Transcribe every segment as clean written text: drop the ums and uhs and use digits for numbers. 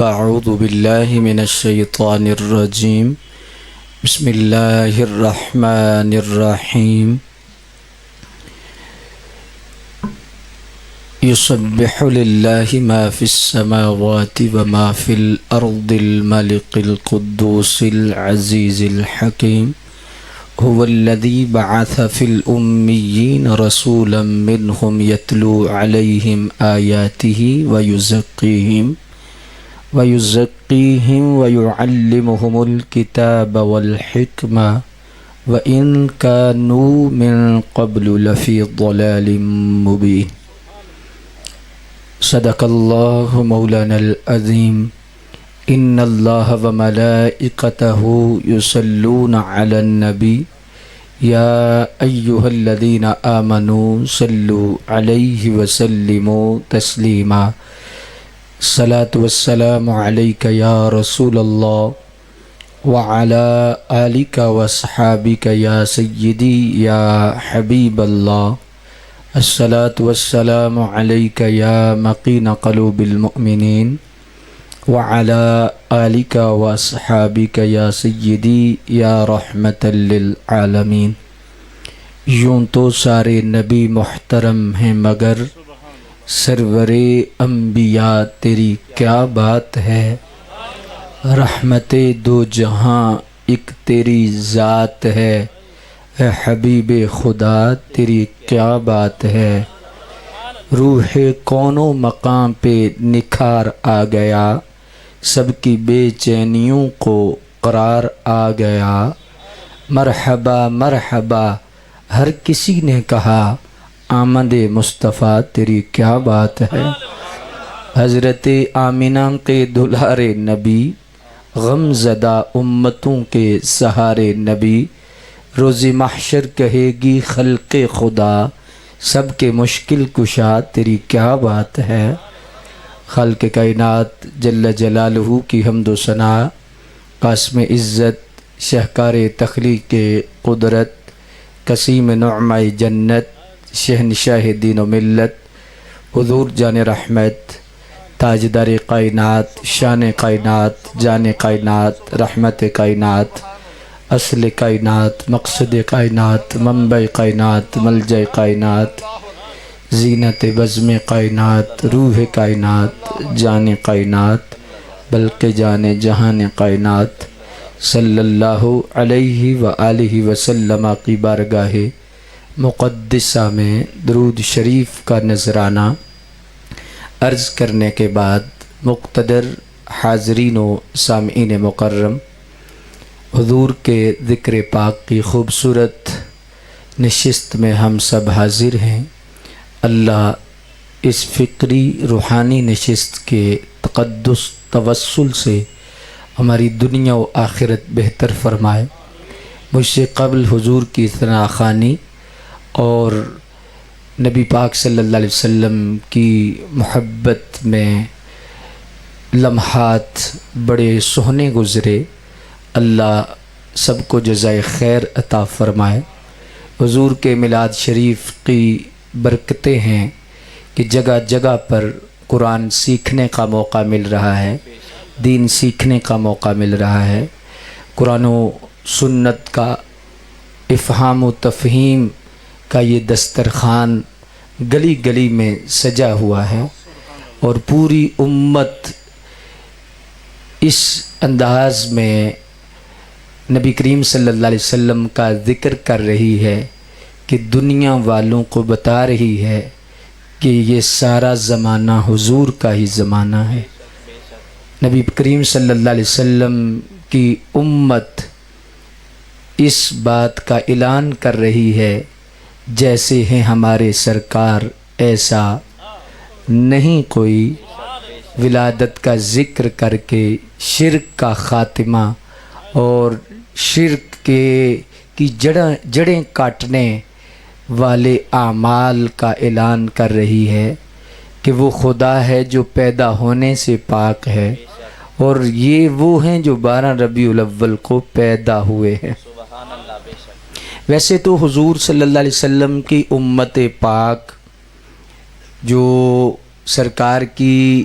اعوذ باللہ من الشیطان الرجیم بسم اللہ الرحمن الرحیم یسبح للہ ما فی السماوات وما فی الارض الملک القدوس العزیز الحکیم هو الذی بعث فی الأمیین رسولا منهم یتلو علیہم آیاتہ وَيُزَكِّيهِمْ وَيُعَلِّمُهُمُ الْكِتَابَ وَالْحِكْمَةَ وَإِنْ كَانُوا مِنْ قَبْلُ لَفِي ضَلَالٍ مُبِينٍ صدق اللہ مولانا العظیم ان اللہ وملائکتہ یصلون علی النبی یا ایہا الذین آمنوا صلوا علیہ وسلموا تسلیما الصلاة والسلام علیک یا رسول اللہ وعلی آلک واصحابک یا سیدی یا حبیب اللہ الصلاة والسلام علیک یا مقین قلوب المؤمنین وعلی آلک واصحابک یا سیدی یا رحمت للعالمین۔ یوں تو سارے نبی محترم ہیں مگر سرور انبیاء تیری کیا بات ہے، رحمت دو جہاں ایک تیری ذات ہے، اے حبیب خدا تیری کیا بات ہے۔ روح کون و مقام پہ نکھار آ گیا، سب کی بے چینیوں کو قرار آ گیا۔ مرحبا مرحبا ہر کسی نے کہا، آمد مصطفیٰ تیری کیا بات ہے۔ حضرت آمنہ کے دلارے نبی، غم زدہ امتوں کے سہارے نبی، روز محشر کہے گی خلق خدا، سب کے مشکل کشا تیری کیا بات ہے۔ خالق کائنات جل جلالہ کی حمد و ثنا، قاسم عزت شہکار تخلیق قدرت، قسیم نعمہ جنت، شہنشاہ دین و ملت، حضور جان رحمت، تاجدار کائنات، شان کائنات، جان کائنات، رحمت کائنات، اصل کائنات، مقصد کائنات، منبع کائنات، ملجأ کائنات، زینت بزم کائنات، روح کائنات، جان کائنات، بلکہ جان جہان کائنات، صلی اللہ علیہ وآلہ وسلم کی بارگاہ مقدسہ میں درود شریف کا نذرانہ عرض کرنے کے بعد، مقتدر حاضرین و سامعین مکرم، حضور کے ذکر پاک کی خوبصورت نشست میں ہم سب حاضر ہیں۔ اللہ اس فکری روحانی نشست کے تقدس توسل سے ہماری دنیا و آخرت بہتر فرمائے۔ مجھ سے قبل حضور کی ثنا خوانی اور نبی پاک صلی اللہ علیہ وسلم کی محبت میں لمحات بڑے سہنے گزرے، اللہ سب کو جزائے خیر عطا فرمائے۔ حضور کے میلاد شریف کی برکتیں ہیں کہ جگہ جگہ پر قرآن سیکھنے کا موقع مل رہا ہے، دین سیکھنے کا موقع مل رہا ہے، قرآن و سنت کا افہام و تفہیم کا یہ دسترخوان گلی گلی میں سجا ہوا ہے، اور پوری امت اس انداز میں نبی کریم صلی اللہ علیہ وسلم کا ذکر کر رہی ہے کہ دنیا والوں کو بتا رہی ہے کہ یہ سارا زمانہ حضور کا ہی زمانہ ہے۔ نبی کریم صلی اللہ علیہ وسلم کی امت اس بات کا اعلان کر رہی ہے، جیسے ہیں ہمارے سرکار ایسا نہیں کوئی، ولادت کا ذکر کر کے شرک کا خاتمہ اور شرک کی جڑیں کاٹنے والے اعمال کا اعلان کر رہی ہے کہ وہ خدا ہے جو پیدا ہونے سے پاک ہے، اور یہ وہ ہیں جو 12 ربیع الاول کو پیدا ہوئے ہیں۔ ویسے تو حضور صلی اللہ علیہ وسلم کی امت پاک جو سرکار کی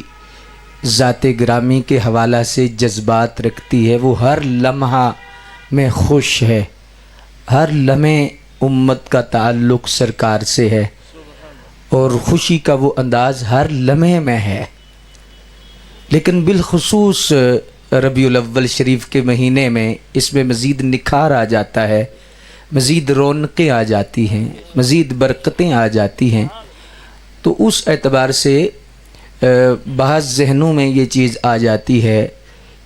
ذات گرامی کے حوالہ سے جذبات رکھتی ہے، وہ ہر لمحہ میں خوش ہے، ہر لمحے امت کا تعلق سرکار سے ہے، اور خوشی کا وہ انداز ہر لمحے میں ہے۔ لیکن بالخصوص ربیع الاول شریف کے مہینے میں اس میں مزید نکھار آ جاتا ہے، مزید رونقیں آ جاتی ہیں، مزید برکتیں آ جاتی ہیں۔ تو اس اعتبار سے بعض ذہنوں میں یہ چیز آ جاتی ہے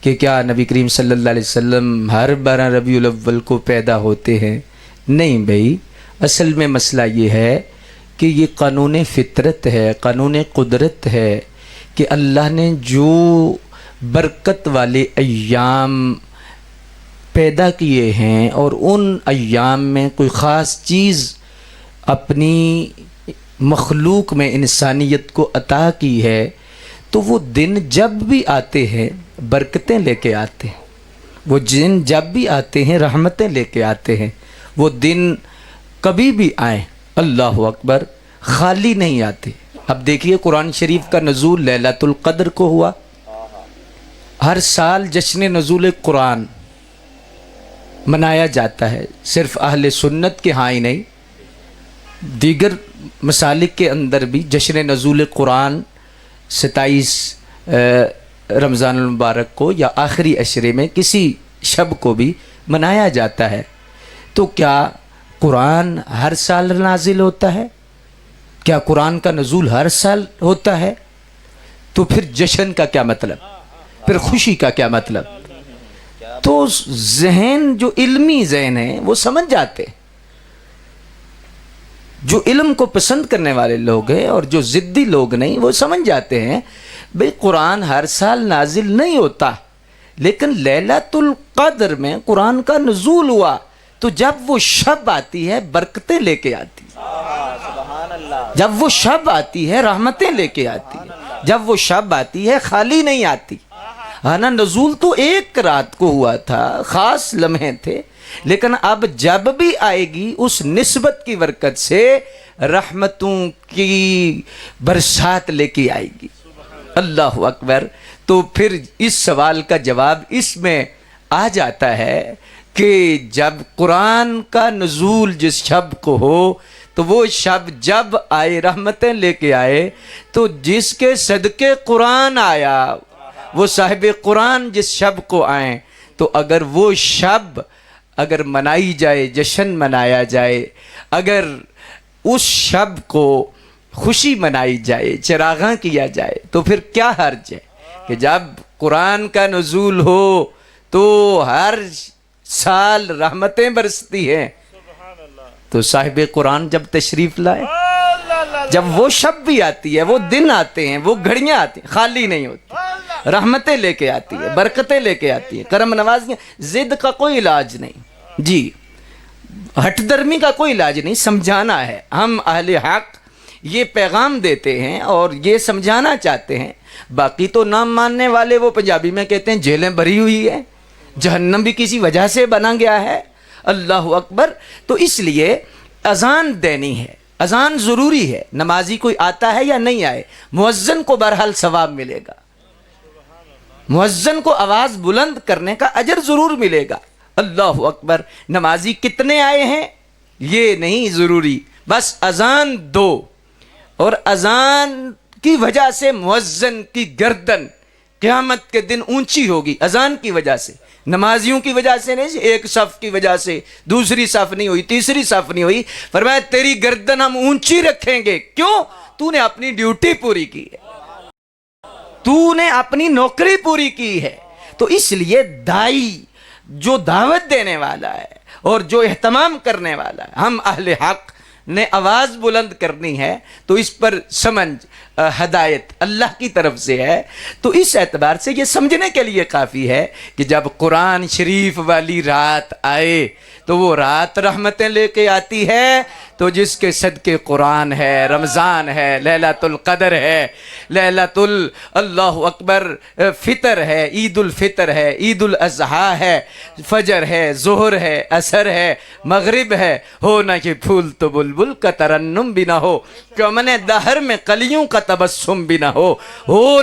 کہ کیا نبی کریم صلی اللہ علیہ وسلم ہر 12 ربیع الاول کو پیدا ہوتے ہیں؟ نہیں بھائی، اصل میں مسئلہ یہ ہے کہ یہ قانون فطرت ہے، قانون قدرت ہے کہ اللہ نے جو برکت والے ایام پیدا کیے ہیں اور ان ایام میں کوئی خاص چیز اپنی مخلوق میں انسانیت کو عطا کی ہے، تو وہ دن جب بھی آتے ہیں برکتیں لے کے آتے ہیں، وہ دن جب بھی آتے ہیں رحمتیں لے کے آتے ہیں۔ وہ دن کبھی بھی آئیں، اللہ اکبر، خالی نہیں آتے۔ اب دیکھیے قرآن شریف کا نزول لیلۃ القدر کو ہوا۔ ہر سال جشن نزول قرآن منایا جاتا ہے، صرف اہل سنت کے ہاں ہی نہیں، دیگر مسالک کے اندر بھی جشن نزول قرآن 27 رمضان المبارک کو یا آخری عشرے میں کسی شب کو بھی منایا جاتا ہے۔ تو کیا قرآن ہر سال نازل ہوتا ہے؟ کیا قرآن کا نزول ہر سال ہوتا ہے؟ تو پھر جشن کا کیا مطلب؟ پھر خوشی کا کیا مطلب؟ تو ذہن جو علمی ذہن ہے وہ سمجھ جاتے ہیں، جو علم کو پسند کرنے والے لوگ ہیں اور جو ضدی لوگ نہیں وہ سمجھ جاتے ہیں بھئی قرآن ہر سال نازل نہیں ہوتا، لیکن لیلۃ القدر میں قرآن کا نزول ہوا، تو جب وہ شب آتی ہے برکتیں لے کے آتی ہے، جب وہ شب آتی ہے رحمتیں لے کے آتی ہے، جب وہ شب آتی ہے خالی نہیں آتی۔ ہاں نزول تو ایک رات کو ہوا تھا، خاص لمحے تھے، لیکن اب جب بھی آئے گی اس نسبت کی برکت سے رحمتوں کی برسات لے کے آئے گی۔ اللہ اکبر۔ تو پھر اس سوال کا جواب اس میں آ جاتا ہے کہ جب قرآن کا نزول جس شب کو ہو تو وہ شب جب آئے رحمتیں لے کے آئے، تو جس کے صدقے قرآن آیا وہ صاحب قرآن جس شب کو آئیں، تو اگر وہ شب اگر منائی جائے، جشن منایا جائے، اگر اس شب کو خوشی منائی جائے، چراغاں کیا جائے، تو پھر کیا حرج ہے کہ جب قرآن کا نزول ہو تو ہر سال رحمتیں برستی ہیں۔ تو صاحب قرآن جب تشریف لائے، جب وہ شب بھی آتی ہے، وہ دن آتے ہیں، وہ گھڑیاں آتی ہیں، خالی نہیں ہوتی، رحمتیں لے کے آتی ہے، برکتیں لے کے آتی ہے، کرم نوازیاں۔ ضد کا کوئی علاج نہیں جی، ہٹ درمی کا کوئی علاج نہیں، سمجھانا ہے۔ ہم اہل حق یہ پیغام دیتے ہیں اور یہ سمجھانا چاہتے ہیں۔ باقی تو نام ماننے والے وہ پنجابی میں کہتے ہیں جیلیں بھری ہوئی ہیں، جہنم بھی کسی وجہ سے بنا گیا ہے۔ اللہ اکبر۔ تو اس لیے اذان دینی ہے، اذان ضروری ہے، نمازی کوئی آتا ہے یا نہیں آئے، مؤذن کو بہرحال ثواب ملے گا، مؤذن کو آواز بلند کرنے کا اجر ضرور ملے گا۔ اللہ اکبر۔ نمازی کتنے آئے ہیں یہ نہیں ضروری، بس اذان دو، اور اذان کی وجہ سے مؤذن کی گردن قیامت کے دن اونچی ہوگی، اذان کی وجہ سے، نمازیوں کی وجہ سے نہیں، ایک صف کی وجہ سے، دوسری صف نہیں ہوئی، تیسری صف نہیں ہوئی، فرمایا تیری گردن ہم اونچی رکھیں گے۔ کیوں؟ تو نے اپنی ڈیوٹی پوری کی ہے، تو نے اپنی نوکری پوری کی ہے۔ تو اس لیے دائی جو دعوت دینے والا ہے اور جو اہتمام کرنے والا ہے، ہم اہل حق نے آواز بلند کرنی ہے، تو اس پر سمجھ ہدایت اللہ کی طرف سے ہے۔ تو اس اعتبار سے یہ سمجھنے کے لیے کافی ہے کہ جب قرآن شریف والی رات آئے تو وہ رات رحمتیں لے کے آتی ہے، تو جس کے صدقے قرآن ہے، رمضان ہے، لیلۃ القدر ہے، لیلۃ اللہ اکبر فطر ہے، عید الفطر ہے، عید الاضحیٰ ہے، فجر ہے، ظہر ہے، عصر ہے، مغرب ہے، ہو نہ کہ پھول تو بلبل کا ترنم بھی نہ ہو، چمن دہر میں کلیوں کا تبسم بھی نہ ہو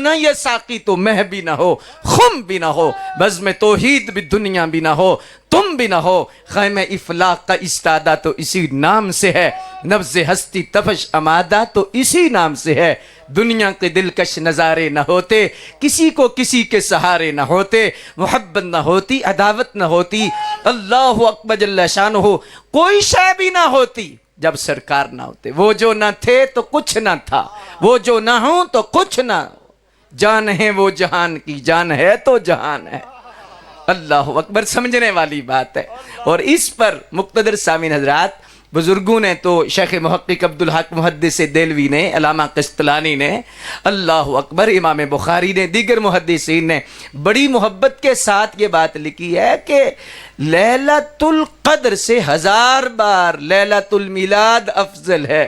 نہ یہ ساقی تو مہ بھی نہ ہو، خم بھی نہ ہو، بزم توحید بھی دنیا بھی نہ ہو، تم بھی نہ ہو، خیمہ افلاق کا استادہ تو اسی نام سے ہے، نبض ہستی تفش امادہ تو اسی نام سے ہے، دنیا کے دلکش نظارے نہ ہوتے، کسی کو کسی کے سہارے نہ ہوتے، محبت نہ ہوتی، عداوت نہ ہوتی، اللہ اکبر جل شانہ، کوئی شے بھی نہ ہوتی جب سرکار نہ ہوتے، وہ جو نہ تھے تو کچھ نہ تھا، وہ جو نہ ہوں تو کچھ نہ، جان ہے وہ جہان کی، جان ہے تو جہان ہے، اللہ اکبر، سمجھنے والی بات ہے۔ اور اس پر مقتدر سامعین حضرات، بزرگوں نے تو شیخ محقق عبدالحق محدث دہلوی نے، علامہ قسطلانی نے، اللہ اکبر، امام بخاری نے، دیگر محدثین نے بڑی محبت کے ساتھ یہ بات لکھی ہے کہ لیلۃ القدر سے 1000 بار لیلۃ المیلاد افضل ہے۔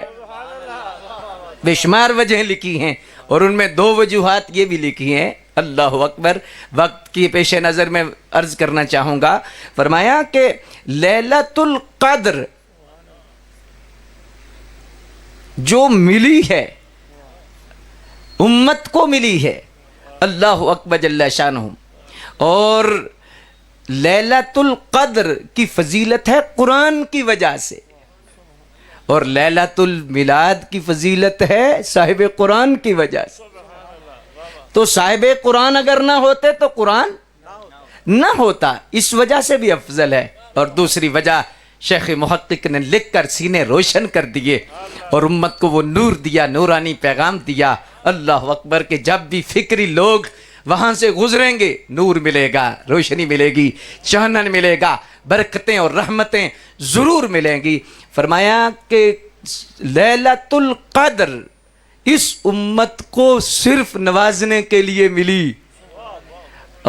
بے شمار وجہیں لکھی ہیں اور ان میں 2 وجوہات یہ بھی لکھی ہیں، اللہ اکبر، وقت کی پیش نظر میں عرض کرنا چاہوں گا۔ فرمایا کہ لیلۃ القدر جو ملی ہے، امت کو ملی ہے، اللہ اکبر جل شانہ، اور لیلۃ القدر کی فضیلت ہے قرآن کی وجہ سے، اور لیلۃ المیلاد کی فضیلت ہے صاحب قرآن کی وجہ سے۔ تو صاحب قرآن اگر نہ ہوتے تو قرآن نہ ہوتا، اس وجہ سے بھی افضل ہے۔ اور دوسری وجہ شیخ محقق نے لکھ کر سینے روشن کر دیے اور امت کو وہ نور دیا، نورانی پیغام دیا، اللہ اکبر، کہ جب بھی فکری لوگ وہاں سے گزریں گے نور ملے گا، روشنی ملے گی، چانن ملے گا، برکتیں اور رحمتیں ضرور ملیں گی۔ فرمایا کہ لیلۃ القدر اس امت کو صرف نوازنے کے لیے ملی،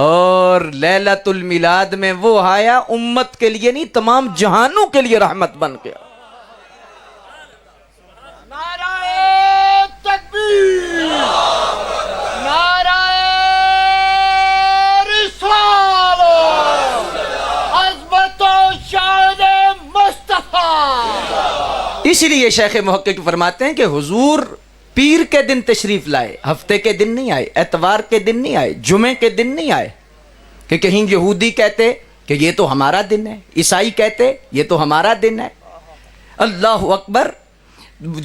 اور لیلۃ المیلاد میں وہ آیا امت کے لیے نہیں، تمام جہانوں کے لیے رحمت بن گیا۔ نعرہ تکبیر، نعرہ رسالت، عظمت و شان مصطفیٰ۔ اسی لیے شیخ محقق فرماتے ہیں کہ حضور پیر کے دن تشریف لائے، ہفتے کے دن نہیں آئے، اتوار کے دن نہیں آئے، جمعے کے دن نہیں آئے، کہ کہیں یہودی کہتے کہ یہ تو ہمارا دن ہے، عیسائی کہتے یہ تو ہمارا دن ہے، اللہ اکبر،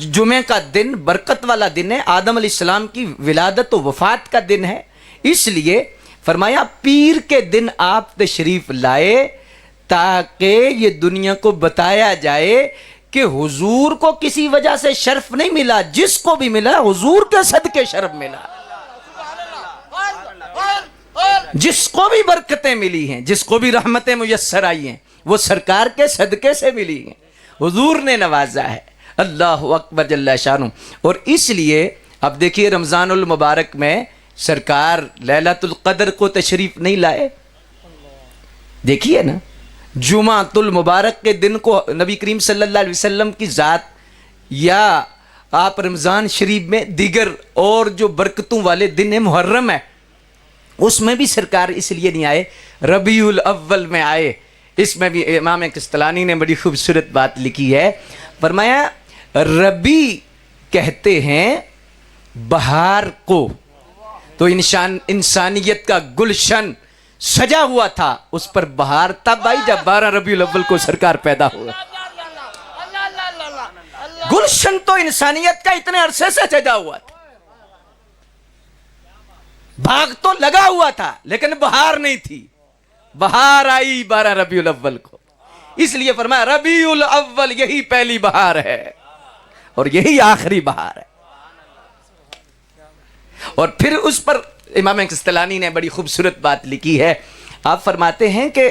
جمعے کا دن برکت والا دن ہے، آدم علیہ السلام کی ولادت و وفات کا دن ہے، اس لیے فرمایا پیر کے دن آپ تشریف لائے تاکہ یہ دنیا کو بتایا جائے کہ حضور کو کسی وجہ سے شرف نہیں ملا، جس کو بھی ملا حضور کے صدقے شرف ملا، جس کو بھی برکتیں ملی ہیں، جس کو بھی رحمتیں میسر آئی ہیں، وہ سرکار کے صدقے سے ملی ہیں، حضور نے نوازا ہے، اللہ اکبر جل شانہ۔ اور اس لیے اب دیکھیے رمضان المبارک میں سرکار لیلۃ القدر کو تشریف نہیں لائے، دیکھیے نا، جمعۃ المبارک کے دن کو نبی کریم صلی اللہ علیہ وسلم کی ذات، یا آپ رمضان شریف میں دیگر اور جو برکتوں والے دن ہیں، محرم ہے، اس میں بھی سرکار اس لیے نہیں آئے، ربیع الاول میں آئے۔ اس میں بھی امام قسطلانی نے بڑی خوبصورت بات لکھی ہے، فرمایا ربیع کہتے ہیں بہار کو، تو انسانیت کا گلشن سجا ہوا تھا، اس پر بہار تب آئی جب 12 ربیع الاول کو سرکار پیدا ہوا۔ گلشن تو انسانیت کا اتنے عرصے سے سجا ہوا تھا، باغ تو لگا ہوا تھا لیکن بہار نہیں تھی، بہار آئی 12 ربیع الاول کو، اس لیے فرمایا ربیع الاول یہی پہلی بہار ہے اور یہی آخری بہار ہے۔ اور پھر اس پر امام قسطلانی نے بڑی خوبصورت بات لکھی ہے، آپ فرماتے ہیں کہ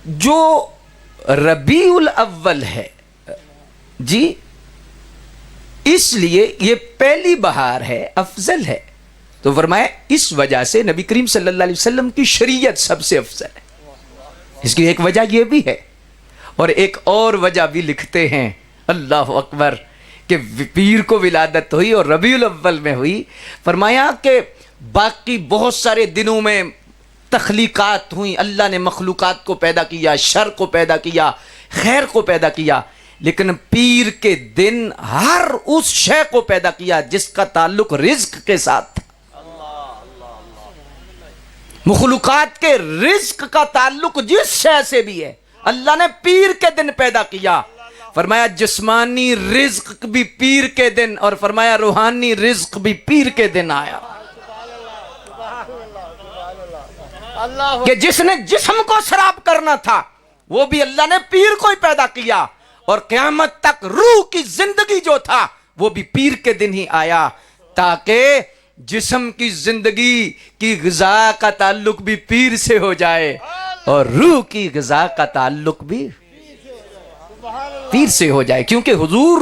جو ربیع الاول ہے جی، اس لیے یہ پہلی بہار ہے، افضل ہے، تو فرمایا اس وجہ سے نبی کریم صلی اللہ علیہ وسلم کی شریعت سب سے افضل ہے، اس کی ایک وجہ یہ بھی ہے۔ اور ایک اور وجہ بھی لکھتے ہیں، اللہ اکبر، کہ پیر کو ولادت ہوئی اور ربیع الاول میں ہوئی. فرمایا کہ باقی بہت سارے دنوں میں تخلیقات ہوئیں، اللہ نے مخلوقات کو پیدا کیا، شر کو پیدا کیا، خیر کو پیدا کیا، لیکن پیر کے دن ہر اس شے کو پیدا کیا جس کا تعلق رزق کے ساتھ تھا. مخلوقات کے رزق کا تعلق جس شے سے بھی ہے اللہ نے پیر کے دن پیدا کیا. فرمایا جسمانی رزق بھی پیر کے دن، اور فرمایا روحانی رزق بھی پیر کے دن آیا. کہ جس نے جسم کو سراب کرنا تھا وہ بھی اللہ نے پیر کو ہی پیدا کیا، اور قیامت تک روح کی زندگی جو تھا وہ بھی پیر کے دن ہی آیا، تاکہ جسم کی زندگی کی غذا کا تعلق بھی پیر سے ہو جائے اور روح کی غذا کا تعلق بھی پیر سے ہو جائے. کیونکہ حضور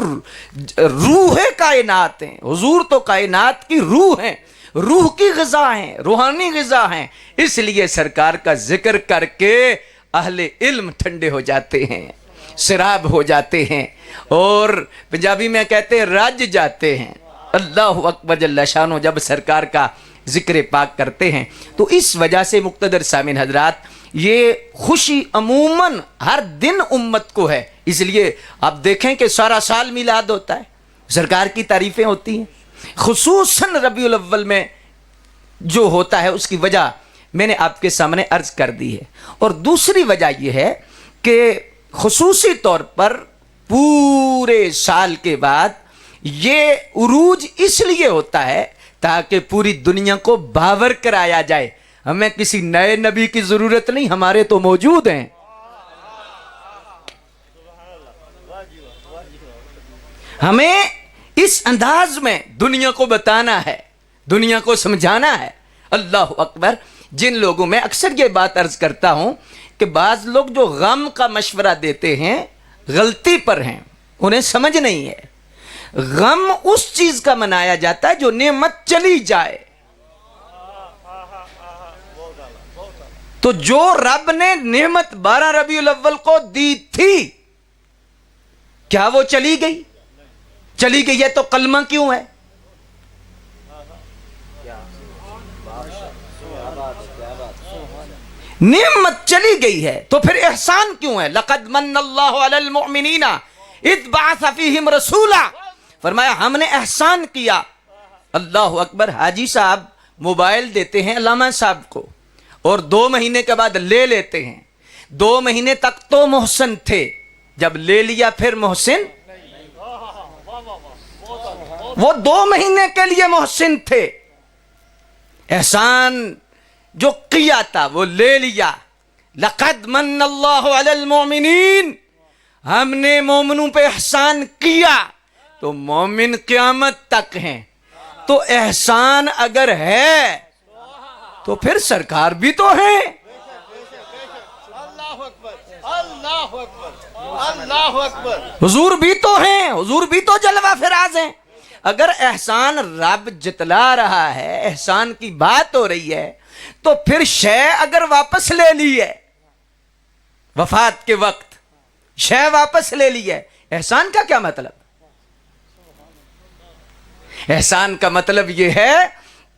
روح کائنات ہیں، حضور تو کائنات کی روح ہیں، روح کی غذا ہیں، روحانی غذا ہیں. اس لیے سرکار کا ذکر کر کے اہل علم ٹھنڈے ہو جاتے ہیں، سراب ہو جاتے ہیں، اور پنجابی میں کہتے ہیں رج جاتے ہیں. اللہ اکبر جل شانہ جب سرکار کا ذکر پاک کرتے ہیں تو اس وجہ سے مقتدر سامعین حضرات یہ خوشی عموماً ہر دن امت کو ہے. اس لیے آپ دیکھیں کہ سارا سال میلاد ہوتا ہے، سرکار کی تعریفیں ہوتی ہیں، خصوصاً ربیع الاول میں جو ہوتا ہے اس کی وجہ میں نے آپ کے سامنے عرض کر دی ہے. اور دوسری وجہ یہ ہے کہ خصوصی طور پر پورے سال کے بعد یہ عروج اس لیے ہوتا ہے تاکہ پوری دنیا کو باور کرایا جائے ہمیں کسی نئے نبی کی ضرورت نہیں، ہمارے تو موجود ہیں. ہمیں اس انداز میں دنیا کو بتانا ہے، دنیا کو سمجھانا ہے. اللہ اکبر. جن لوگوں میں اکثر یہ بات عرض کرتا ہوں کہ بعض لوگ جو غم کا مشورہ دیتے ہیں غلطی پر ہیں، انہیں سمجھ نہیں ہے. غم اس چیز کا منایا جاتا ہے جو نعمت چلی جائے. تو جو رب نے نعمت 12 ربیع الاول کو دی تھی کیا وہ چلی گئی؟ چلی گئی ہے تو کلمہ کیوں ہے؟ نعمت چلی گئی ہے تو پھر احسان کیوں ہے؟ لقد من اللہ علی المؤمنین اذ بعث فیہم رسولا. فرمایا ہم نے احسان کیا. اللہ اکبر. حاجی صاحب موبائل دیتے ہیں علامہ صاحب کو اور 2 مہینے کے بعد لے لیتے ہیں. 2 مہینے تک تو محسن تھے، جب لے لیا پھر محسن. وہ 2 مہینے کے لیے محسن تھے، احسان جو کیا تھا وہ لے لیا. لقد من اللہ علی المؤمنین، ہم نے مومنوں پہ احسان کیا تو مومن قیامت تک ہیں. تو احسان اگر ہے تو پھر سرکار بھی تو ہیں. حضور بھی تو ہیں، حضور بھی تو جلوہ فراز ہیں. اگر احسان رب جتلا رہا ہے، احسان کی بات ہو رہی ہے، تو پھر شے اگر واپس لے لی ہے وفات کے وقت، شے واپس لے لی ہے، احسان کا کیا مطلب؟ احسان کا مطلب یہ ہے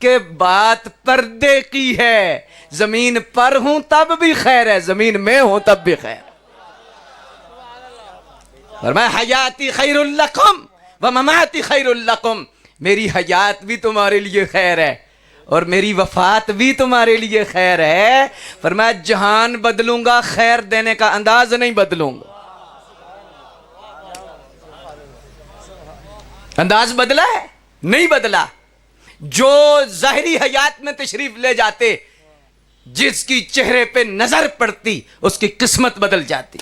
کہ بات پردے کی ہے. زمین پر ہوں تب بھی خیر ہے، زمین میں ہوں تب بھی خیر. فرمایا حیاتی خیر لکم ومماتی خیر لکم، میری حیات بھی تمہارے لیے خیر ہے اور میری وفات بھی تمہارے لیے خیر ہے. فرمایا جہان بدلوں گا، خیر دینے کا انداز نہیں بدلوں گا. انداز بدلا ہے؟ نہیں بدلا. جو ظاہری حیات میں تشریف لے جاتے، جس کی چہرے پہ نظر پڑتی اس کی قسمت بدل جاتی.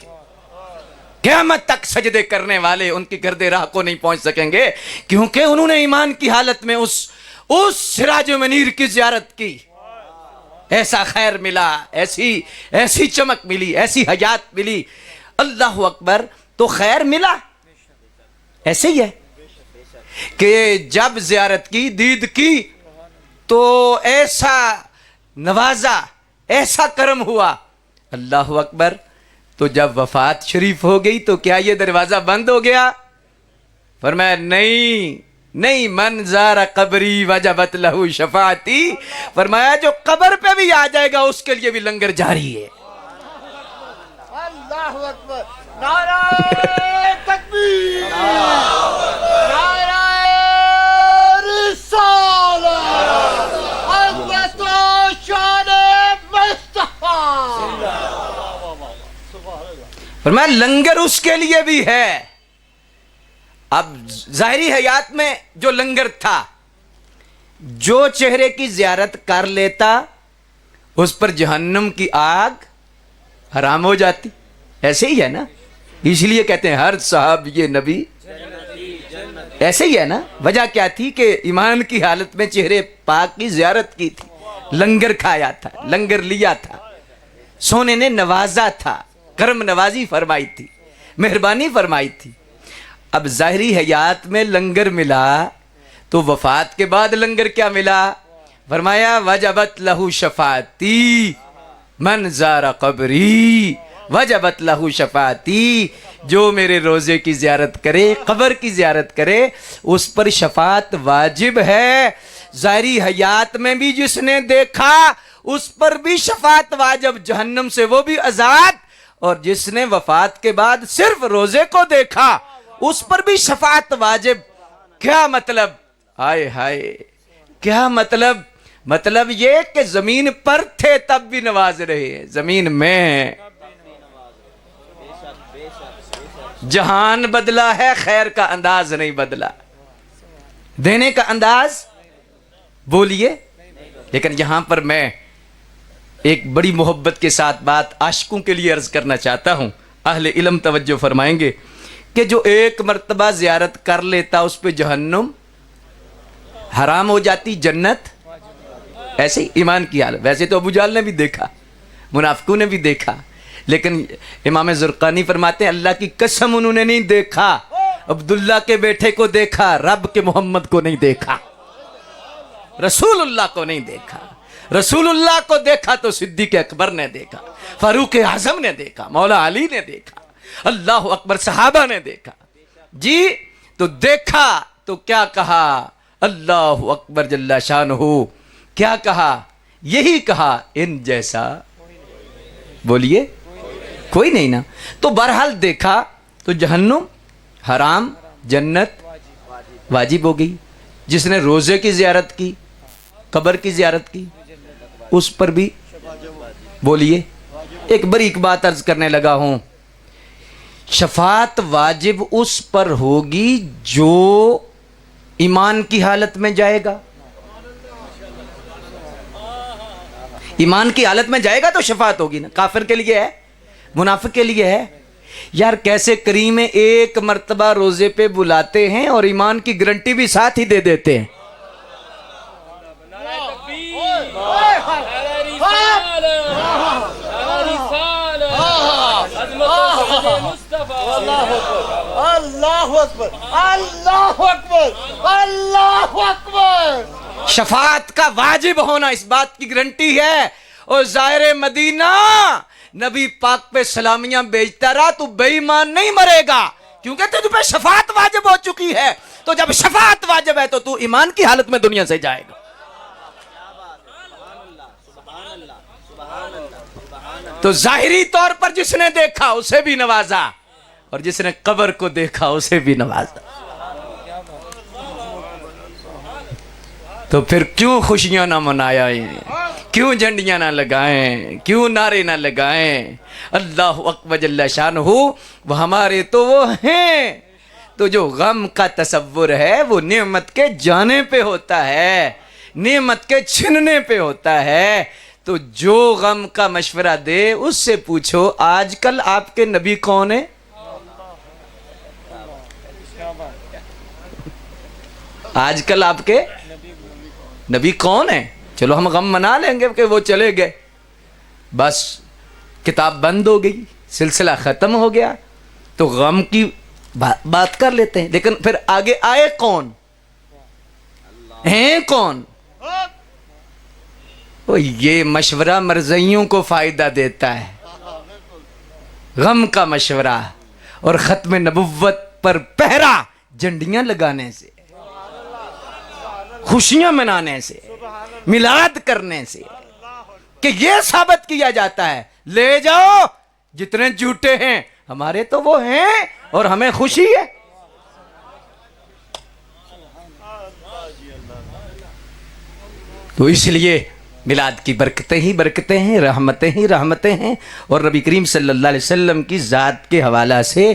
قیامت تک سجدے کرنے والے ان کی گرد راہ کو نہیں پہنچ سکیں گے، کیونکہ انہوں نے ایمان کی حالت میں اس سراج منیر کی زیارت کی. ایسا خیر ملا، ایسی چمک ملی، ایسی حیات ملی. اللہ اکبر. تو خیر ملا. ایسے ہی ہے کہ جب زیارت کی، دید کی، تو ایسا نوازا، ایسا کرم ہوا. اللہ اکبر. تو جب وفات شریف ہو گئی تو کیا یہ دروازہ بند ہو گیا؟ فرمایا نہیں، من زار قبری وجبت لہو شفاعتی، فرمایا جو قبر پہ بھی آ جائے گا اس کے لیے بھی لنگر جاری ہے۔ اللہ اکبر، نعرہ تکبیر، نعرہ رسالت، حضرت شان مصطفیٰ۔ فرمایا لنگر اس کے لیے بھی ہے۔ اب ظاہری حیات میں جو لنگر تھا، جو چہرے کی زیارت کر لیتا اس پر جہنم کی آگ حرام ہو جاتی، ایسے ہی ہے نا؟ اس لیے کہتے ہیں ہر صاحب یہ نبی، ایسے ہی ہے نا؟ وجہ کیا تھی کہ ایمان کی حالت میں چہرے پاک کی زیارت کی تھی، لنگر کھایا تھا، لنگر لیا تھا، سونے نے نوازا تھا، کرم نوازی فرمائی تھی، مہربانی فرمائی تھی۔ اب ظاہری حیات میں لنگر ملا تو وفات کے بعد لنگر کیا ملا؟ فرمایا وجبت لہو شفاعتی، من زار قبری وجبت لہو شفاعتی، جو میرے روزے کی زیارت کرے، قبر کی زیارت کرے، اس پر شفاعت واجب ہے۔ ظاہری حیات میں بھی جس نے دیکھا اس پر بھی شفاعت واجب، جہنم سے وہ بھی آزاد، اور جس نے وفات کے بعد صرف روزے کو دیکھا اس پر بھی شفاعت واجب۔ کیا مطلب؟ ہائے ہائے کیا مطلب؟ مطلب یہ کہ زمین پر تھے تب بھی نواز رہے ہیں، زمین میں ہیں۔ جہان بدلا ہے، خیر کا انداز نہیں بدلا، دینے کا انداز بولیے۔ لیکن یہاں پر میں ایک بڑی محبت کے ساتھ بات عاشقوں کے لیے عرض کرنا چاہتا ہوں، اہل علم توجہ فرمائیں گے کہ جو ایک مرتبہ زیارت کر لیتا اس پہ جہنم حرام ہو جاتی، جنت ایسے ہی ایمان کی حالت۔ ویسے تو ابو جہل نے بھی دیکھا، منافقوں نے بھی دیکھا، لیکن امام زرقانی فرماتے ہیں اللہ کی قسم انہوں نے نہیں دیکھا، عبداللہ کے بیٹے کو دیکھا، رب کے محمد کو نہیں دیکھا، رسول اللہ کو نہیں دیکھا۔ رسول اللہ کو دیکھا تو صدیق اکبر نے دیکھا، فاروق اعظم نے دیکھا، مولا علی نے دیکھا، اللہ اکبر صحابہ نے دیکھا جی۔ تو دیکھا تو کیا کہا؟ اللہ اکبر جل شانہ، کیا کہا؟ یہی کہا ان جیسا بولیے کوئی نہیں نا۔ تو بہرحال دیکھا تو جہنم حرام، جنت واجب ہو گئی۔ جس نے روزے کی زیارت کی، قبر کی زیارت کی، اس پر بھی بولیے۔ ایک بریک بات عرض کرنے لگا ہوں، شفاعت واجب اس پر ہوگی جو ایمان کی حالت میں جائے گا۔ ایمان کی حالت میں جائے گا تو شفاعت ہوگی نا۔ کافر کے لیے ہے، منافق کے لیے ہے۔ یار کیسے کریم ایک مرتبہ روزے پہ بلاتے ہیں اور ایمان کی گارنٹی بھی ساتھ ہی دے دیتے ہیں۔ اللہ اکبر، اللہ اکبر، اللہ اکبر۔ شفاعت کا واجب ہونا اس بات کی گارنٹی ہے۔ اور ظاہر مدینہ نبی پاک پہ سلامیاں بیچتا رہا، تو بے ایمان نہیں مرے گا، کیونکہ تجھ پہ شفاعت واجب ہو چکی ہے۔ تو جب شفاعت واجب ہے تو ایمان کی حالت میں دنیا سے جائے گا۔ تو ظاہری طور پر جس نے دیکھا اسے بھی نوازا، اور جس نے قبر کو دیکھا اسے بھی نوازا۔ تو پھر کیوں خوشیاں نہ منائیں، کیوں جھنڈیاں نہ لگائیں، کیوں نعرے نہ لگائیں؟ اللہ اکبر جل شانہ، وہ ہمارے تو وہ ہیں۔ تو جو غم کا تصور ہے وہ نعمت کے جانے پہ ہوتا ہے، نعمت کے چھننے پہ ہوتا ہے۔ تو جو غم کا مشورہ دے اس سے پوچھو آج کل آپ کے نبی کون ہیں؟ آج کل آپ کے نبی کون ہیں؟ چلو ہم غم منا لیں گے کہ وہ چلے گئے، بس کتاب بند ہو گئی، سلسلہ ختم ہو گیا، تو غم کی بات کر لیتے ہیں۔ لیکن پھر آگے آئے کون ہیں؟ کون؟ یہ مشورہ مرزائیوں کو فائدہ دیتا ہے، غم کا مشورہ اور ختم نبوت پر پہرا جھنڈیاں لگانے سے، خوشیاں منانے سے، میلاد کرنے سے، کہ یہ ثابت کیا جاتا ہے لے جاؤ جتنے جھوٹے ہیں ہمارے تو وہ ہیں اور ہمیں خوشی ہے۔ تو اس لیے میلاد کی برکتیں ہی برکتیں ہیں، رحمتیں ہی رحمتیں ہیں، اور نبی کریم صلی اللہ علیہ وسلم کی ذات کے حوالہ سے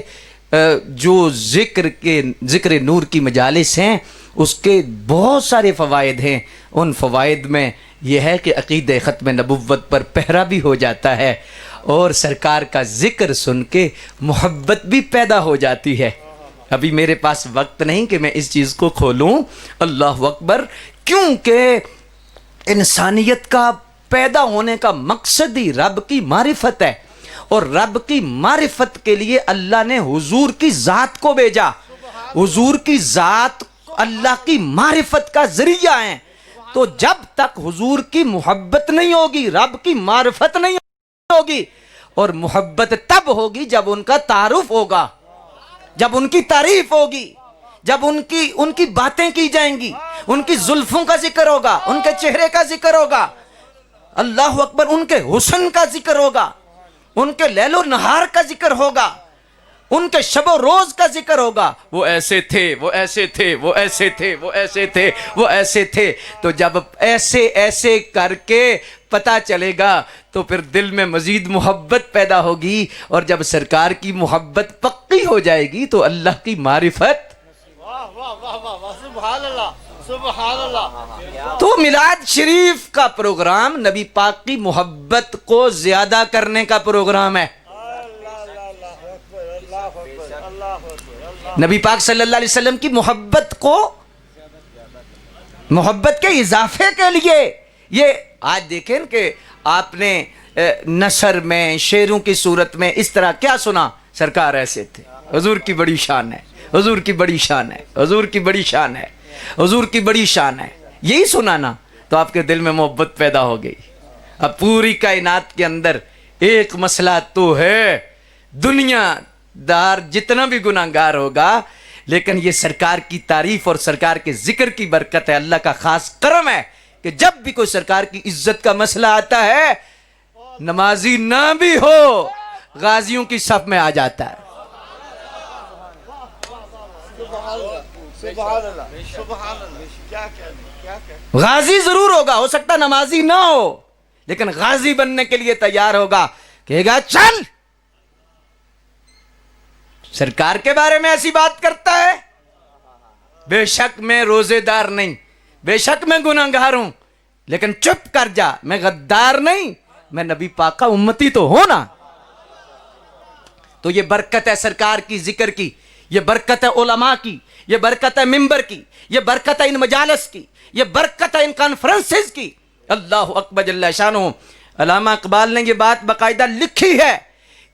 جو ذکر نور کی مجالس ہیں اس کے بہت سارے فوائد ہیں۔ ان فوائد میں یہ ہے کہ عقیدہ ختم نبوت پر پہرا بھی ہو جاتا ہے اور سرکار کا ذکر سن کے محبت بھی پیدا ہو جاتی ہے۔ ابھی میرے پاس وقت نہیں کہ میں اس چیز کو کھولوں، اللہ اکبر، کیونکہ انسانیت کا پیدا ہونے کا مقصد ہی رب کی معرفت ہے، اور رب کی معرفت کے لیے اللہ نے حضور کی ذات کو بھیجا۔ حضور کی ذات اللہ کی معرفت کا ذریعہ ہے، تو جب تک حضور کی محبت نہیں ہوگی رب کی معرفت نہیں ہوگی، اور محبت تب ہوگی جب ان کا تعارف ہوگا، جب ان کی تعریف ہوگی، جب ان کی باتیں کی جائیں گی، ان کی زلفوں کا ذکر ہوگا، ان کے چہرے کا ذکر ہوگا، اللہ اکبر، ان کے حسن کا ذکر ہوگا، ان کے لیل و نہار کا ذکر ہوگا، ان کے شب و روز کا ذکر ہوگا، وہ ایسے تھے، وہ ایسے تھے، وہ ایسے تھے، وہ ایسے تھے، وہ ایسے تھے۔ تو جب ایسے ایسے کر کے پتہ چلے گا تو پھر دل میں مزید محبت پیدا ہوگی، اور جب سرکار کی محبت پکی ہو جائے گی تو اللہ کی معرفت۔ واہ واہ واہ واہ، سبحان اللہ سبحان اللہ۔ تو میلاد شریف کا پروگرام نبی پاک کی محبت کو زیادہ کرنے کا پروگرام ہے۔ نبی پاک صلی اللہ علیہ وسلم کی محبت کو، محبت کے اضافے کے لیے، یہ آج دیکھیں کہ آپ نے نثر میں، شعروں کی صورت میں اس طرح کیا سنا، سرکار ایسے تھے، حضور کی بڑی شان ہے، حضور کی بڑی شان ہے، حضور کی بڑی شان ہے، حضور کی بڑی شان ہے، یہی سنانا تو آپ کے دل میں محبت پیدا ہو گئی۔ اب پوری کائنات کے اندر ایک مسئلہ تو ہے، دنیا دار جتنا بھی گناہگار ہوگا لیکن یہ سرکار کی تعریف اور سرکار کے ذکر کی برکت ہے، اللہ کا خاص کرم ہے کہ جب بھی کوئی سرکار کی عزت کا مسئلہ آتا ہے، نمازی نہ بھی ہو غازیوں کی صف میں آ جاتا ہے۔ غازی ضرور ہوگا، ہو سکتا نمازی نہ ہو لیکن غازی بننے کے لیے تیار ہوگا، کہے گا چل، سرکار کے بارے میں ایسی بات کرتا ہے، بے شک میں روزے دار نہیں، بے شک میں گناہگار ہوں، لیکن چپ کر جا، میں غدار نہیں، میں نبی پاک کا امتی تو ہوں نا۔ تو یہ برکت ہے سرکار کی ذکر کی، یہ برکت ہے علماء کی، یہ برکت ہے ممبر کی، یہ برکت ہے ان مجالس کی، یہ برکت ہے ان کانفرنسز کی۔ اللہ اکبر جل شانہ۔ علامہ اقبال نے یہ بات باقاعدہ لکھی ہے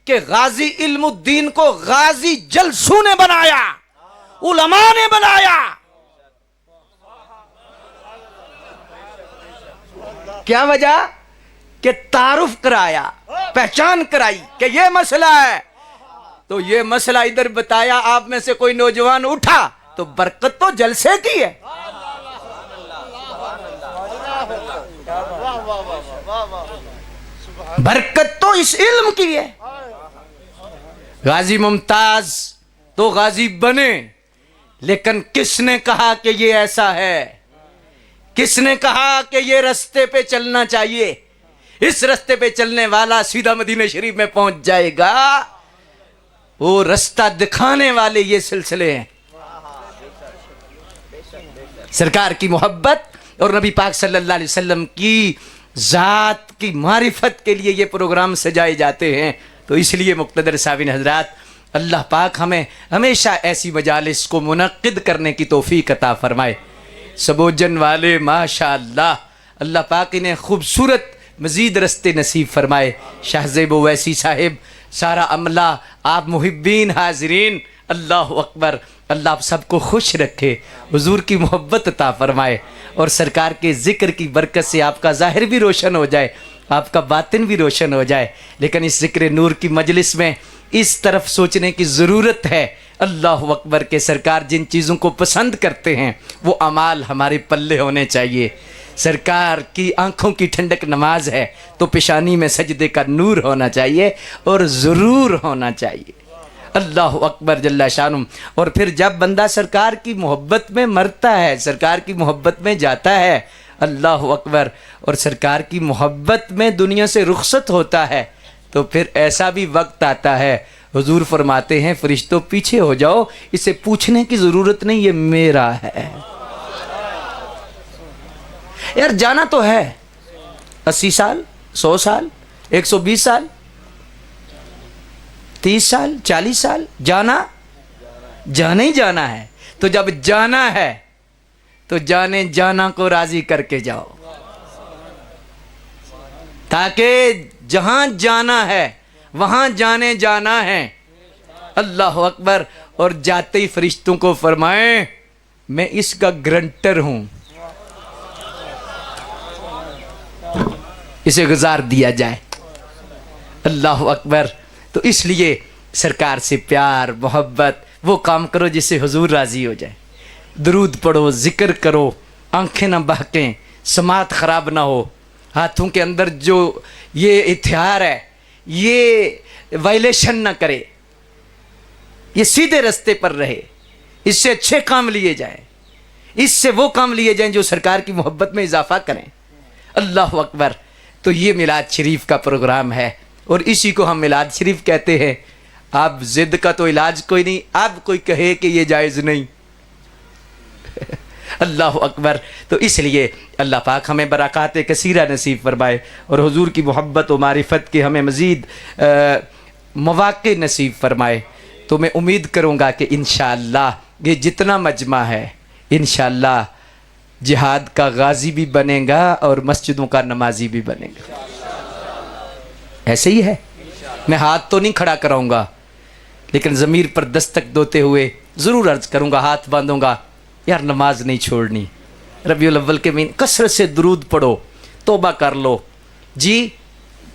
کہ غازی علم الدین کو غازی جلسوں نے بنایا، علماء نے بنایا۔ کیا وجہ؟ کہ تعارف کرایا، پہچان کرائی کہ یہ مسئلہ ہے، تو یہ مسئلہ ادھر بتایا، آپ میں سے کوئی نوجوان اٹھا تو برکت تو جلسے کی ہے۔ برکت تو اس علم کی ہے۔ غازی ممتاز تو غازی بنے، لیکن کس نے کہا کہ یہ ایسا ہے؟ کس نے کہا کہ یہ رستے پہ چلنا چاہیے؟ اس رستے پہ چلنے والا سیدھا مدینہ شریف میں پہنچ جائے گا۔ وہ رستہ دکھانے والے یہ سلسلے ہیں۔ سرکار کی محبت اور نبی پاک صلی اللہ علیہ وسلم کی ذات کی معرفت کے لیے یہ پروگرام سجائے جاتے ہیں۔ تو اس لیے مقتدر سامعین حضرات، اللہ پاک ہمیں ہمیشہ ایسی مجالس کو منعقد کرنے کی توفیق عطا فرمائے۔ سبوجن والے ماشاءاللہ، اللہ پاک انہیں خوبصورت مزید رستے نصیب فرمائے۔ شاہ زیب اویسی صاحب، سارا عملہ، آپ محبین حاضرین، اللہ اکبر، اللہ آپ سب کو خوش رکھے، حضور کی محبت عطا فرمائے، اور سرکار کے ذکر کی برکت سے آپ کا ظاہر بھی روشن ہو جائے، آپ کا باطن بھی روشن ہو جائے۔ لیکن اس ذکر نور کی مجلس میں اس طرف سوچنے کی ضرورت ہے۔ اللہ اکبر کہ سرکار جن چیزوں کو پسند کرتے ہیں وہ اعمال ہمارے پلے ہونے چاہیے۔ سرکار کی آنکھوں کی ٹھنڈک نماز ہے تو پیشانی میں سجدے کا نور ہونا چاہیے اور ضرور ہونا چاہیے۔ اللہ اکبر جل شانہ۔ اور پھر جب بندہ سرکار کی محبت میں مرتا ہے، سرکار کی محبت میں جاتا ہے، اللہ اکبر، اور سرکار کی محبت میں دنیا سے رخصت ہوتا ہے، تو پھر ایسا بھی وقت آتا ہے، حضور فرماتے ہیں فرشتوں پیچھے ہو جاؤ، اسے پوچھنے کی ضرورت نہیں، یہ میرا ہے۔ یار جانا تو ہے، 80 سال، 100 سال، 120 سال، 30 سال، 40 سال، جانا ہی جانا ہے۔ تو جب جانا ہے تو جانے جانا کو راضی کر کے جاؤ، تاکہ جہاں جانا ہے وہاں جانے جانا ہے۔ اللہ اکبر۔ اور جاتے ہی فرشتوں کو فرمائیں میں اس کا گرنٹر ہوں، اسے گزار دیا جائے۔ اللہ اکبر۔ تو اس لیے سرکار سے پیار محبت وہ کام کرو جس سے حضور راضی ہو جائے۔ درود پڑھو، ذکر کرو، آنکھیں نہ بہکیں، سماعت خراب نہ ہو، ہاتھوں کے اندر جو یہ ہتھیار ہے یہ وائلیشن نہ کرے، یہ سیدھے رستے پر رہے، اس سے اچھے کام لیے جائیں، اس سے وہ کام لیے جائیں جو سرکار کی محبت میں اضافہ کریں۔ اللہ اکبر۔ تو یہ میلاد شریف کا پروگرام ہے اور اسی کو ہم میلاد شریف کہتے ہیں۔ اب ضد کا تو علاج کوئی نہیں، اب کوئی کہے کہ یہ جائز نہیں۔ اللہ اکبر۔ تو اس لیے اللہ پاک ہمیں برکات کثیرہ نصیب فرمائے اور حضور کی محبت و معرفت کے ہمیں مزید مواقع نصیب فرمائے۔ تو میں امید کروں گا کہ انشاءاللہ یہ جتنا مجمع ہے انشاءاللہ جہاد کا غازی بھی بنے گا اور مسجدوں کا نمازی بھی بنے گا۔ ایسے ہی ہے، میں ہاتھ تو نہیں کھڑا کراؤں گا لیکن ضمیر پر دستک دوتے ہوئے ضرور عرض کروں گا، ہاتھ باندھوں گا، یار نماز نہیں چھوڑنی۔ ربیع الاول کے مہینے کثرت سے درود پڑھو، توبہ کر لو جی،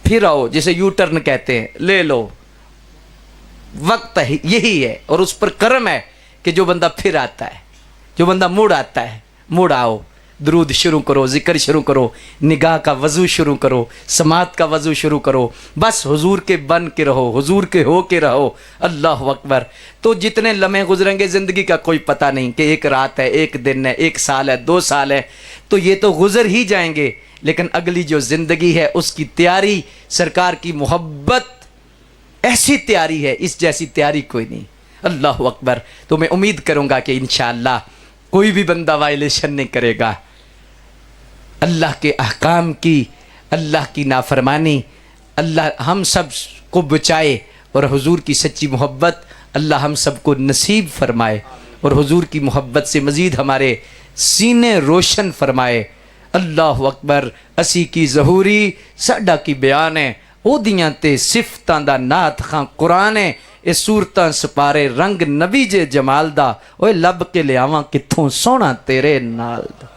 پھر آؤ، جسے یو ٹرن کہتے ہیں، لے لو، وقت یہی ہے۔ اور اس پر کرم ہے کہ جو بندہ پھر آتا ہے، جو بندہ موڑ آتا ہے، موڑ آؤ، درود شروع کرو، ذکر شروع کرو، نگاہ کا وضو شروع کرو، سماعت کا وضو شروع کرو، بس حضور کے بن کے رہو، حضور کے ہو کے رہو۔ اللہ اکبر۔ تو جتنے لمحے گزریں گے زندگی کا کوئی پتہ نہیں کہ ایک رات ہے، ایک دن ہے، ایک سال ہے، 2 سال ہے، تو یہ تو گزر ہی جائیں گے، لیکن اگلی جو زندگی ہے اس کی تیاری، سرکار کی محبت ایسی تیاری ہے، اس جیسی تیاری کوئی نہیں۔ اللہ اکبر۔ تو میں امید کروں گا کہ انشاءاللہ کوئی بھی بندہ وائلیشن نہیں کرے گا، اللہ کے احکام کی، اللہ کی نافرمانی، اللہ ہم سب کو بچائے اور حضور کی سچی محبت اللہ ہم سب کو نصیب فرمائے اور حضور کی محبت سے مزید ہمارے سینے روشن فرمائے۔ اللہ اکبر۔ اسی کی ظہوری ساڈا کی بیان ہے، او دیاں تے صفتاں دا نعت خاں قرآن ہے، اے صورتاں سپارے رنگ نبی جے جمال دا، اوے لب کے لے آواں کتھوں سونا تیرے نال دا۔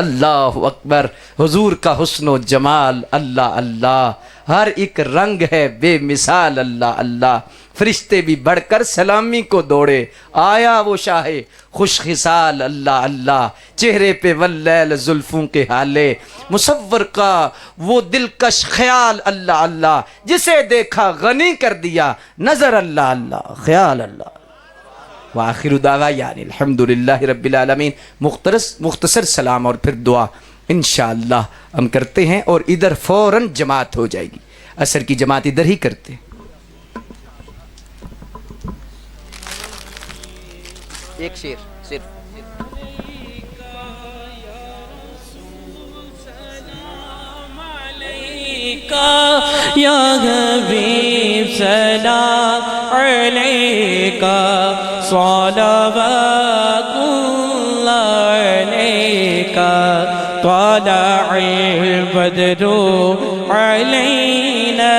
اللہ اکبر۔ حضور کا حسن و جمال اللہ اللہ، ہر ایک رنگ ہے بے مثال اللہ اللہ۔ فرشتے بھی بڑھ کر سلامی کو دوڑے، آیا وہ شاہ خوش خصال اللہ اللہ۔ چہرے پہ واللیل زلفوں کے حالے، مصور کا وہ دلکش خیال اللہ اللہ۔ جسے دیکھا غنی کر دیا نظر اللہ اللہ، خیال اللہ۔ وآخر دعوا یعنی الحمدللہ رب العالمین۔ مختصر سلام اور پھر دعا انشاءاللہ ہم کرتے ہیں اور ادھر فوراً جماعت ہو جائے گی، عصر کی جماعت ادھر ہی کرتے ہیں۔ ایک شعر صرف۔ یا حبیب سلام علیکہ، صلوات اللہ علیکہ، طلع البدر علینا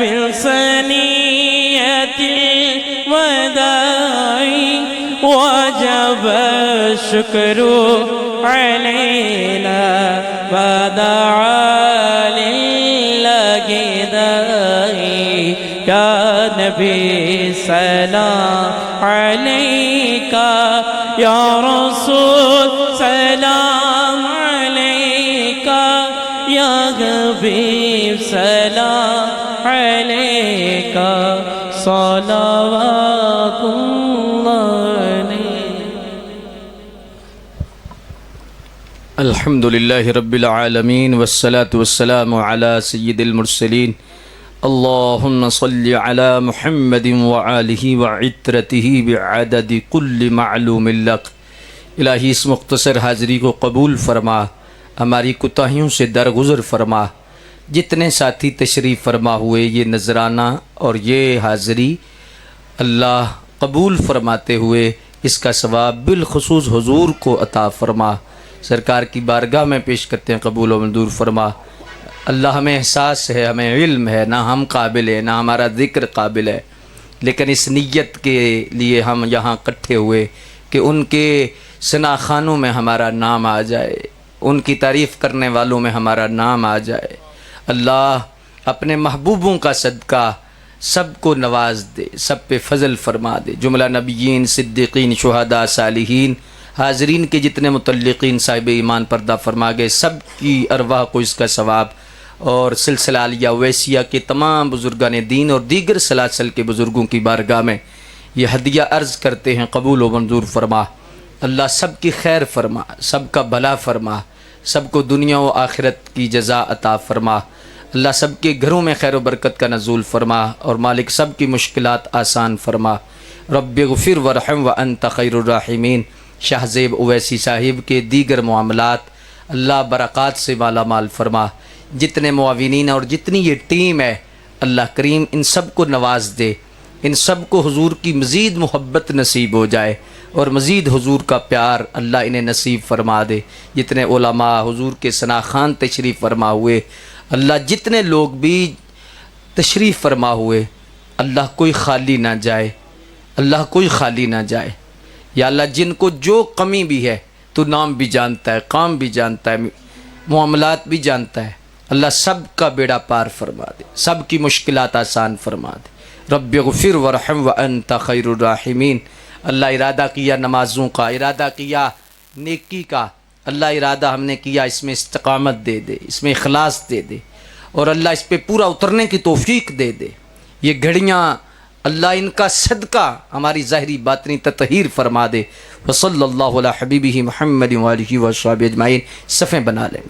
من ثنیۃ الوداع، وجب الشکر علینا ودعا للہ داعی، نبی سلام علیکہ یا رسول سلام علیکہ یا حبیب سلام علیکہ صلوات اللہ علیہ. الحمد لله رب العالمين والصلاة والسلام على سيد المرسلين اللهم صل على محمد وآله وعترته بعدد كل معلوم لك. الہی اس مختصر حاضری کو قبول فرما، ہماری کوتاہیوں سے درگزر فرما. جتنے ساتھی تشریف فرما ہوئے یہ نذرانہ اور یہ حاضری اللہ قبول فرماتے ہوئے اس کا ثواب بالخصوص حضور کو عطا فرما. سرکار کی بارگاہ میں پیش کرتے ہیں، قبول و منظور فرما. اللہ ہمیں احساس ہے، ہمیں علم ہے، نہ ہم قابل ہے نہ ہمارا ذکر قابل ہے، لیکن اس نیت کے لیے ہم یہاں اکٹھے ہوئے کہ ان کے ثناخانوں میں ہمارا نام آ جائے، ان کی تعریف کرنے والوں میں ہمارا نام آ جائے. اللہ اپنے محبوبوں کا صدقہ سب کو نواز دے، سب پہ فضل فرما دے. جملہ نبیین، صدیقین، شہداء، صالحین، حاضرین کے جتنے متعلقین صاحب ایمان پردہ فرما گئے، سب کی ارواح کو اس کا ثواب، اور سلسلہ عالیہ ویسیہ کے تمام بزرگان دین اور دیگر سلاسل کے بزرگوں کی بارگاہ میں یہ ہدیہ عرض کرتے ہیں، قبول و منظور فرما. اللہ سب کی خیر فرما، سب کا بھلا فرما، سب کو دنیا و آخرت کی جزا عطا فرما. اللہ سب کے گھروں میں خیر و برکت کا نزول فرما، اور مالک سب کی مشکلات آسان فرما. رب اغفر ورحم وانت خیر الراحمین. شاہ زیب اویسی صاحب کے دیگر معاملات اللہ برکات سے مالا مال فرما. جتنے معاونین اور جتنی یہ ٹیم ہے اللہ کریم ان سب کو نواز دے، ان سب کو حضور کی مزید محبت نصیب ہو جائے اور مزید حضور کا پیار اللہ انہیں نصیب فرما دے. جتنے علماء حضور کے ثناخان تشریف فرما ہوئے، اللہ جتنے لوگ بھی تشریف فرما ہوئے، اللہ کوئی خالی نہ جائے، اللہ کوئی خالی نہ جائے. یا اللہ جن کو جو کمی بھی ہے تو نام بھی جانتا ہے، کام بھی جانتا ہے، معاملات بھی جانتا ہے، اللہ سب کا بیڑا پار فرما دے، سب کی مشکلات آسان فرما دے. رب اغفر ورحم وانت خیر الراحمین. اللہ ارادہ کیا نمازوں کا، ارادہ کیا نیکی کا، اللہ ارادہ ہم نے کیا، اس میں استقامت دے دے، اس میں اخلاص دے دے، اور اللہ اس پہ پورا اترنے کی توفیق دے دے. یہ گھڑیاں اللہ ان کا صدقہ ہماری ظاہری باطنی تطہیر فرما دے. وصلی اللہ علی حبیبہ محمد وآلہ وصحبہ اجمعین. صفیں بنا لیں.